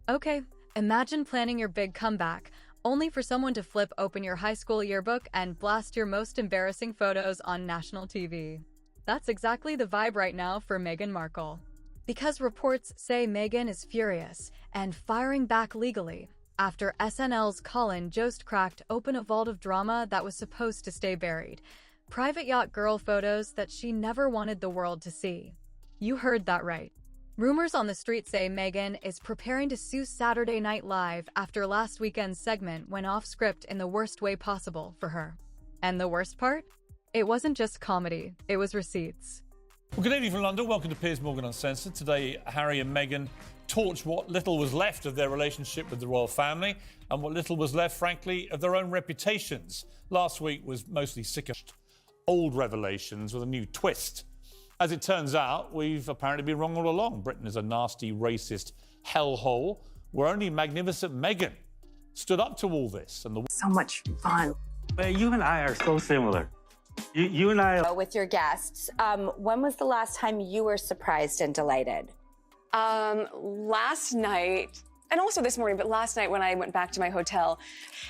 Okay, imagine planning your big comeback, only for someone to flip open your high school yearbook and blast your most embarrassing photos on national TV. That's exactly the vibe right now for Meghan Markle. Because reports say Meghan is furious and firing back legally after SNL's Colin Jost cracked open a vault of drama that was supposed to stay buried. Private yacht girl photos that she never wanted the world to see. You heard that right. Rumors on the street say Meghan is preparing to sue Saturday Night Live after last weekend's segment went off script in the worst way possible for her. And the worst part? It wasn't just comedy, it was receipts. Well, good evening from London. Welcome to Piers Morgan Uncensored. Today, Harry and Meghan torched what little was left of their relationship with the royal family and what little was left, frankly, of their own reputations. Last week was mostly sickish old revelations with a new twist. As it turns out, we've apparently been wrong all along. Britain is a nasty, racist hellhole where only magnificent Meghan stood up to all this. And so much fun. You and I are so similar. You and I... With your guests, when was the last time you were surprised and delighted? Last night, and also this morning, but last night when I went back to my hotel,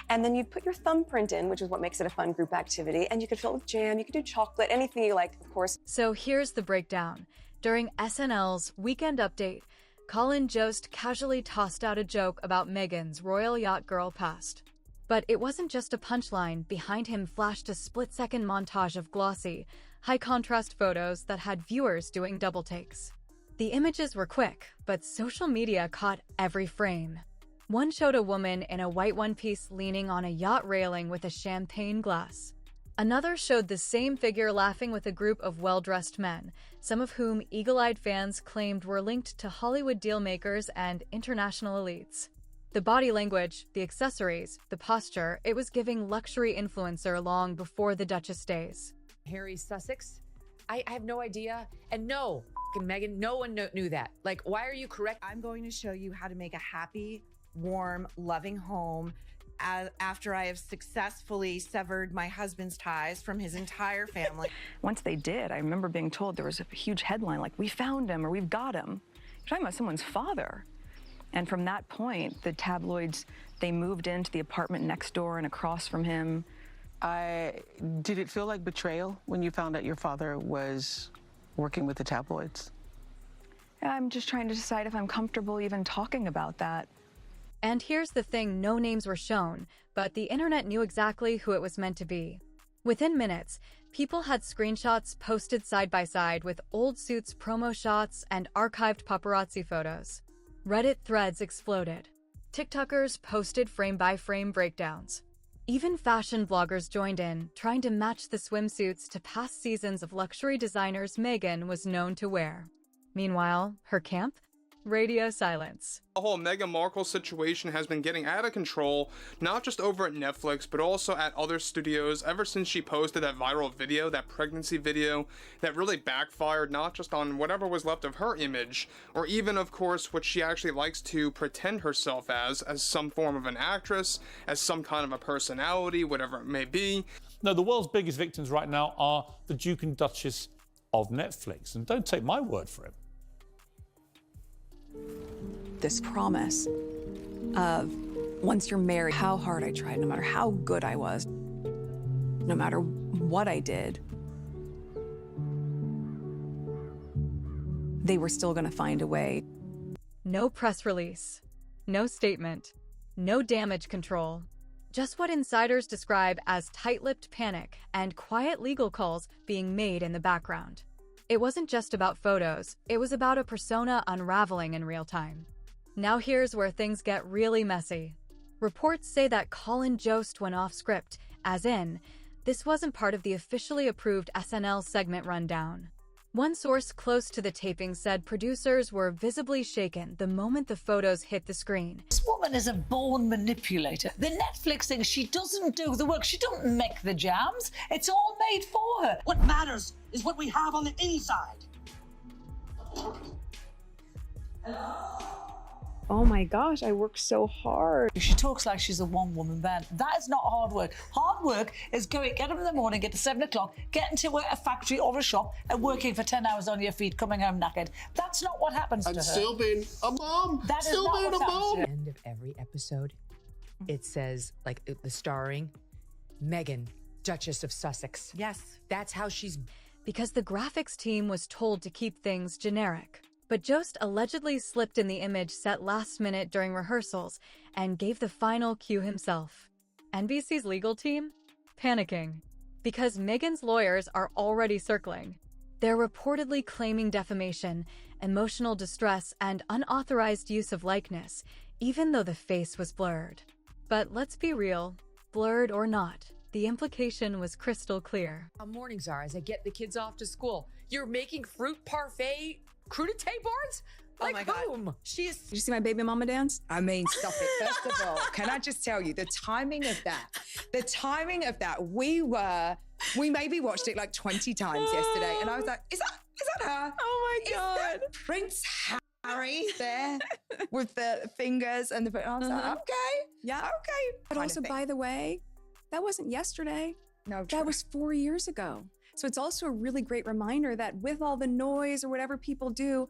and then you'd put your thumbprint in, which is what makes it a fun group activity, and you could fill it with jam, you could do chocolate, anything you like, of course. So here's the breakdown. During SNL's Weekend Update, Colin Jost casually tossed out a joke about Meghan's royal yacht girl past. But it wasn't just a punchline. Behind him flashed a split-second montage of glossy, high-contrast photos that had viewers doing double takes. The images were quick, but social media caught every frame. One showed a woman in a white one-piece leaning on a yacht railing with a champagne glass. Another showed the same figure laughing with a group of well-dressed men, some of whom eagle-eyed fans claimed were linked to Hollywood dealmakers and international elites. The body language, the accessories, the posture, it was giving luxury influencer long before the Duchess days. Harry's Sussex? I have no idea. And no, Meghan, no one knew that. Like, why are you correct? I'm going to show you how to make a happy, warm, loving home after I have successfully severed my husband's ties from his entire family. Once they did, I remember being told there was a huge headline like, "We found him," or "We've got him." You're talking about someone's father. And from that point, the tabloids, they moved into the apartment next door and across from him. Did it feel like betrayal when you found out your father was working with the tabloids? I'm just trying to decide if I'm comfortable even talking about that. And here's the thing, no names were shown, but the internet knew exactly who it was meant to be. Within minutes, people had screenshots posted side by side with old suits promo shots and archived paparazzi photos. Reddit threads exploded. TikTokers posted frame-by-frame breakdowns. Even fashion bloggers joined in, trying to match the swimsuits to past seasons of luxury designers Meghan was known to wear. Meanwhile, her camp? Radio silence. The whole Meghan Markle situation has been getting out of control, not just over at Netflix, but also at other studios ever since she posted that viral video, that pregnancy video, that really backfired not just on whatever was left of her image, or even, of course, what she actually likes to pretend herself as some form of an actress, as some kind of a personality, whatever it may be. No, the world's biggest victims right now are the Duke and Duchess of Netflix. And don't take my word for it. This promise of once you're married, how hard I tried, no matter how good I was, no matter what I did, they were still going to find a way. No press release, no statement, no damage control. Just what insiders describe as tight-lipped panic and quiet legal calls being made in the background. It wasn't just about photos, it was about a persona unraveling in real time. Now here's where things get really messy. Reports say that Colin Jost went off script, as in, this wasn't part of the officially approved SNL segment rundown. One source close to the taping said producers were visibly shaken the moment the photos hit the screen. This woman is a born manipulator. The Netflix thing, she doesn't do the work. She don't make the jams. It's all made for her. What matters is what we have on the inside. Oh my gosh, I worked so hard. She talks like she's a one-woman band. That is not hard work. Hard work is get up in the morning, get to 7 o'clock, get into a factory or a shop and working for 10 hours on your feet, coming home knackered. That's not what happens to her. And still being a mom. That is not what happens to her. of every episode, it says, like, the starring, Meghan, Duchess of Sussex. Yes. That's how she's... Because the graphics team was told to keep things generic. But Jost allegedly slipped in the image set last minute during rehearsals and gave the final cue himself. NBC's legal team? Panicking. Because Meghan's lawyers are already circling. They're reportedly claiming defamation, emotional distress, and unauthorized use of likeness, even though the face was blurred. But let's be real, blurred or not, the implication was crystal clear. How mornings are as I get the kids off to school. You're making fruit parfait crudité boards? Like, oh my God. boom. Did you see my baby mama dance? I mean, stop it. First of all, can I just tell you the timing of that, we maybe watched it like 20 times yesterday. And I was like, is that her? Oh my God. Is that Prince Harry there with the fingers and the, I was like, okay. Yeah. Okay. But also, by the way, that wasn't yesterday. No, that was 4 years ago. So it's also a really great reminder that with all the noise or whatever people do,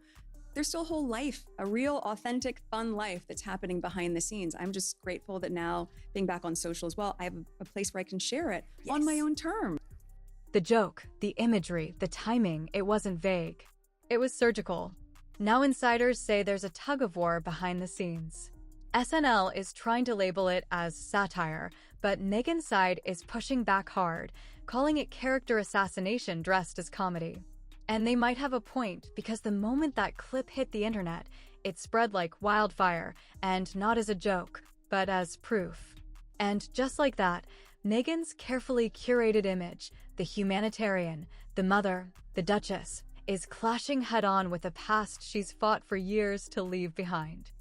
there's still a whole life, a real, authentic, fun life that's happening behind the scenes. I'm just grateful that now, being back on social as well, I have a place where I can share it on my own terms. The joke, the imagery, the timing, it wasn't vague. It was surgical. Now insiders say there's a tug-of-war behind the scenes. SNL is trying to label it as satire, but Meghan's side is pushing back hard, calling it character assassination dressed as comedy. And they might have a point, because the moment that clip hit the internet, it spread like wildfire, and not as a joke, but as proof. And just like that, Meghan's carefully curated image, the humanitarian, the mother, the Duchess, is clashing head-on with a past she's fought for years to leave behind.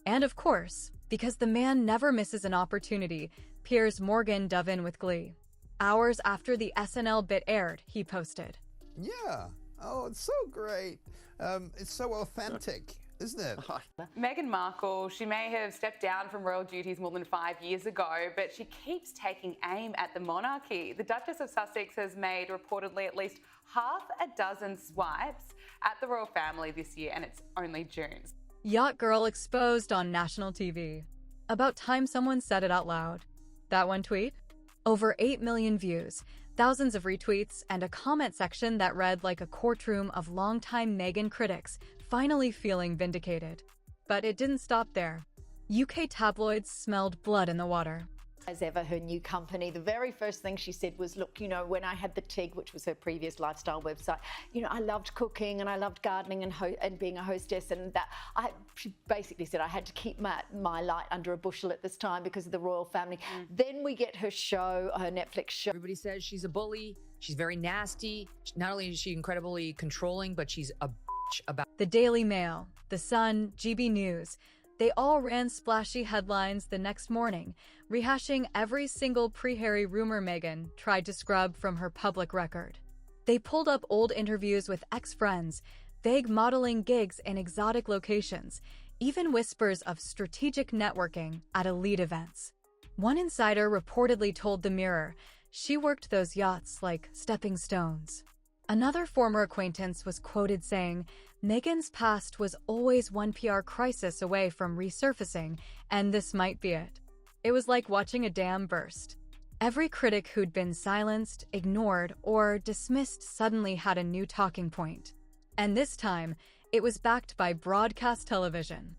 And of course, because the man never misses an opportunity, Piers Morgan dove in with glee. Hours after the SNL bit aired, he posted, "Yeah. Oh, it's so great. It's so authentic, isn't it?" Meghan Markle, she may have stepped down from royal duties more than 5 years ago, but she keeps taking aim at the monarchy. The Duchess of Sussex has made reportedly at least half a dozen swipes at the royal family this year, and it's only June. Yacht girl exposed on national TV. About time someone said it out loud. That one tweet? Over 8 million views, thousands of retweets, and a comment section that read like a courtroom of longtime Meghan critics finally feeling vindicated. But it didn't stop there. UK tabloids smelled blood in the water. As ever, her new company, the very first thing she said was, look, you know, when I had the TIG, which was her previous lifestyle website, you know, I loved cooking and I loved gardening and being a hostess, and that she basically said I had to keep my light under a bushel at this time because of the royal family. Then we get her show, her Netflix show. Everybody says she's a bully. She's very nasty. Not only is she incredibly controlling, but she's a bitch about... The Daily Mail, The Sun, GB News, they all ran splashy headlines the next morning, rehashing every single pre-Harry rumor Meghan tried to scrub from her public record. They pulled up old interviews with ex-friends, vague modeling gigs in exotic locations, even whispers of strategic networking at elite events. One insider reportedly told The Mirror she worked those yachts like stepping stones. Another former acquaintance was quoted saying, Meghan's past was always one PR crisis away from resurfacing, and this might be it. It was like watching a dam burst. Every critic who'd been silenced, ignored, or dismissed suddenly had a new talking point. And this time, it was backed by broadcast television.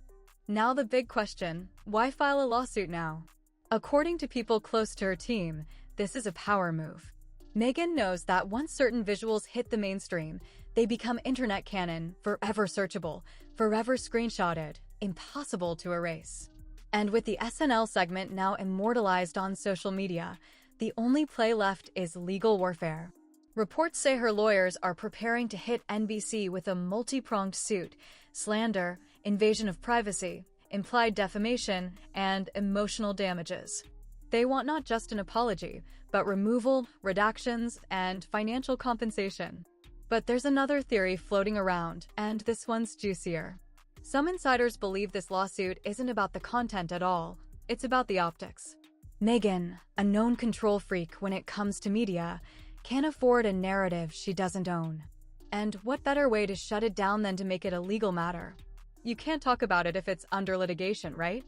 Now the big question, why file a lawsuit now? According to people close to her team, this is a power move. Meghan knows that once certain visuals hit the mainstream, they become internet canon, forever searchable, forever screenshotted, impossible to erase. And with the SNL segment now immortalized on social media, the only play left is legal warfare. Reports say her lawyers are preparing to hit NBC with a multi-pronged suit: slander, invasion of privacy, implied defamation, and emotional damages. They want not just an apology, but removal, redactions, and financial compensation. But there's another theory floating around, and this one's juicier. Some insiders believe this lawsuit isn't about the content at all. It's about the optics. Meghan, a known control freak when it comes to media, can't afford a narrative she doesn't own. And what better way to shut it down than to make it a legal matter? You can't talk about it if it's under litigation, right?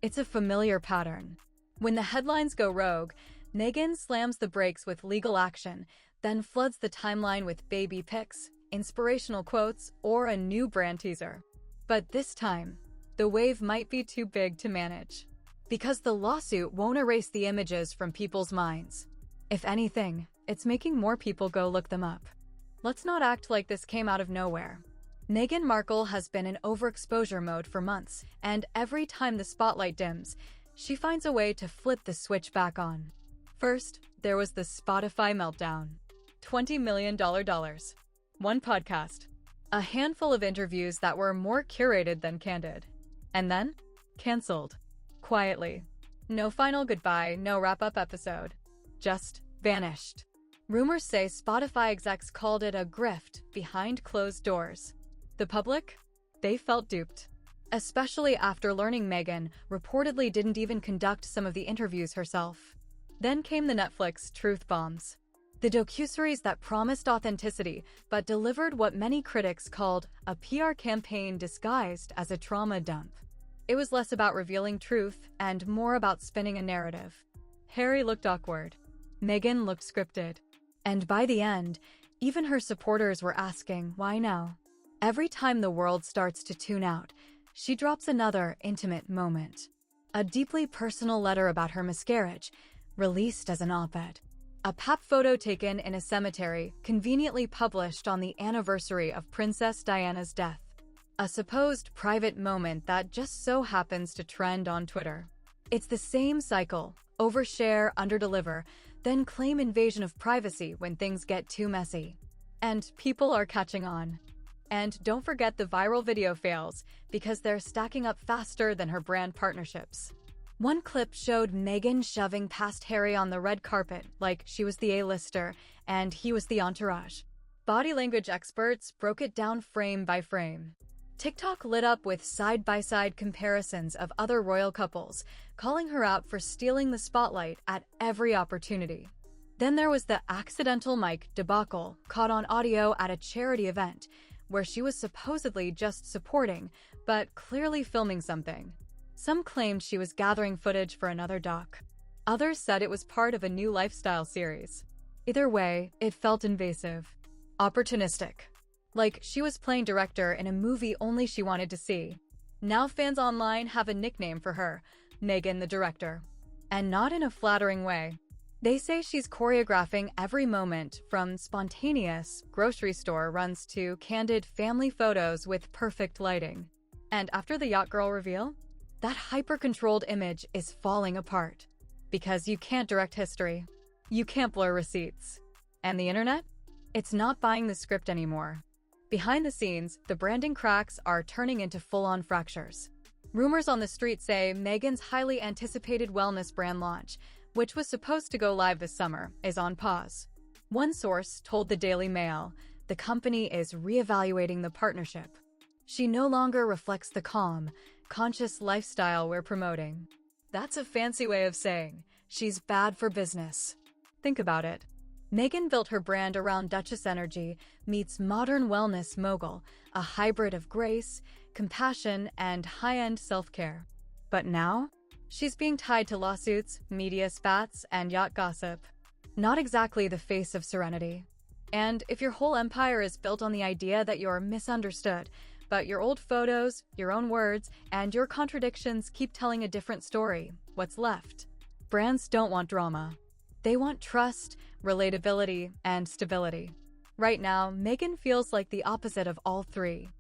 It's a familiar pattern. When the headlines go rogue, Meghan slams the brakes with legal action, then floods the timeline with baby pics, inspirational quotes, or a new brand teaser. But this time, the wave might be too big to manage, because the lawsuit won't erase the images from people's minds. If anything, it's making more people go look them up. Let's not act like this came out of nowhere. Meghan Markle has been in overexposure mode for months, and every time the spotlight dims, she finds a way to flip the switch back on. First, there was the Spotify meltdown. $20 million. One podcast. A handful of interviews that were more curated than candid. And then, canceled. Quietly. No final goodbye, no wrap-up episode. Just vanished. Rumors say Spotify execs called it a grift behind closed doors. The public? They felt duped. Especially after learning Meghan reportedly didn't even conduct some of the interviews herself. Then came the Netflix truth bombs. The docuseries that promised authenticity but delivered what many critics called a PR campaign disguised as a trauma dump. It was less about revealing truth and more about spinning a narrative. Harry looked awkward. Meghan looked scripted. And by the end, even her supporters were asking, why now? Every time the world starts to tune out, she drops another intimate moment. A deeply personal letter about her miscarriage, released as an op-ed. A pap photo taken in a cemetery, conveniently published on the anniversary of Princess Diana's death. A supposed private moment that just so happens to trend on Twitter. It's the same cycle: overshare, underdeliver, then claim invasion of privacy when things get too messy. And people are catching on. And don't forget the viral video fails, because they're stacking up faster than her brand partnerships. One clip showed Meghan shoving past Harry on the red carpet like she was the A-lister and he was the entourage. Body language experts broke it down frame by frame. TikTok lit up with side-by-side comparisons of other royal couples, calling her out for stealing the spotlight at every opportunity. Then there was the accidental mic debacle caught on audio at a charity event, where she was supposedly just supporting, but clearly filming something. Some claimed she was gathering footage for another doc. Others said it was part of a new lifestyle series. Either way, it felt invasive. Opportunistic. Like she was playing director in a movie only she wanted to see. Now fans online have a nickname for her, Meghan the Director. And not in a flattering way. They say she's choreographing every moment, from spontaneous grocery store runs to candid family photos with perfect lighting. And after the Yacht Girl reveal, that hyper-controlled image is falling apart. Because you can't direct history. You can't blur receipts. And the internet? It's not buying the script anymore. Behind the scenes, the branding cracks are turning into full-on fractures. Rumors on the street say Meghan's highly anticipated wellness brand launch, which was supposed to go live this summer, is on pause. One source told the Daily Mail the company is reevaluating the partnership. She no longer reflects the calm, conscious lifestyle we're promoting. That's a fancy way of saying she's bad for business. Think about it. Meghan built her brand around Duchess energy meets modern wellness mogul, a hybrid of grace, compassion, and high-end self-care. But now, she's being tied to lawsuits, media spats, and yacht gossip. Not exactly the face of serenity. And if your whole empire is built on the idea that you're misunderstood, but your old photos, your own words, and your contradictions keep telling a different story, what's left? Brands don't want drama. They want trust, relatability, and stability. Right now, Meghan feels like the opposite of all three.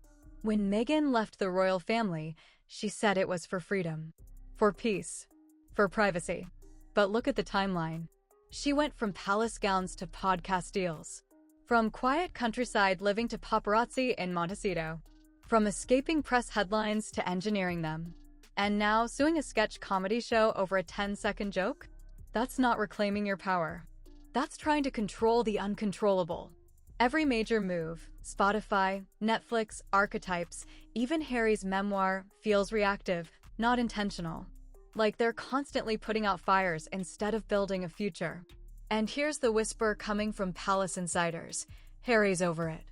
When Meghan left the royal family, she said it was for freedom. For peace. For privacy. But look at the timeline. She went from palace gowns to podcast deals. From quiet countryside living to paparazzi in Montecito. From escaping press headlines to engineering them. And now suing a sketch comedy show over a 10-second joke? That's not reclaiming your power. That's trying to control the uncontrollable. Every major move, Spotify, Netflix, archetypes, even Harry's memoir, feels reactive, not intentional. Like they're constantly putting out fires instead of building a future. And here's the whisper coming from palace insiders. Harry's over it.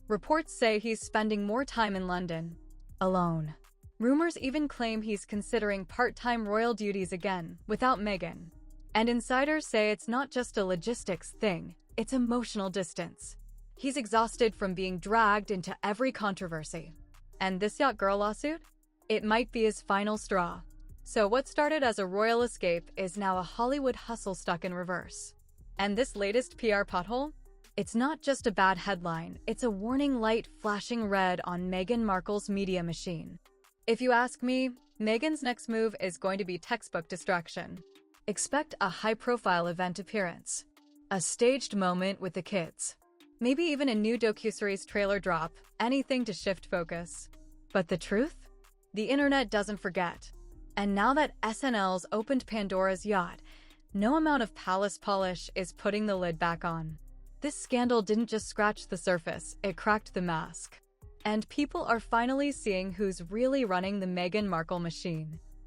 Reports say he's spending more time in London, alone. Rumors even claim he's considering part-time royal duties again, without Meghan. And insiders say it's not just a logistics thing, it's emotional distance. He's exhausted from being dragged into every controversy. And this Yacht Girl lawsuit? It might be his final straw. So what started as a royal escape is now a Hollywood hustle stuck in reverse. And this latest PR pothole? It's not just a bad headline, it's a warning light flashing red on Meghan Markle's media machine. If you ask me, Meghan's next move is going to be textbook distraction. Expect a high-profile event appearance, a staged moment with the kids, maybe even a new docuseries trailer drop, anything to shift focus. But the truth? The internet doesn't forget. And now that SNL's opened Pandora's yacht, no amount of palace polish is putting the lid back on. This scandal didn't just scratch the surface, it cracked the mask. And people are finally seeing who's really running the Meghan Markle machine.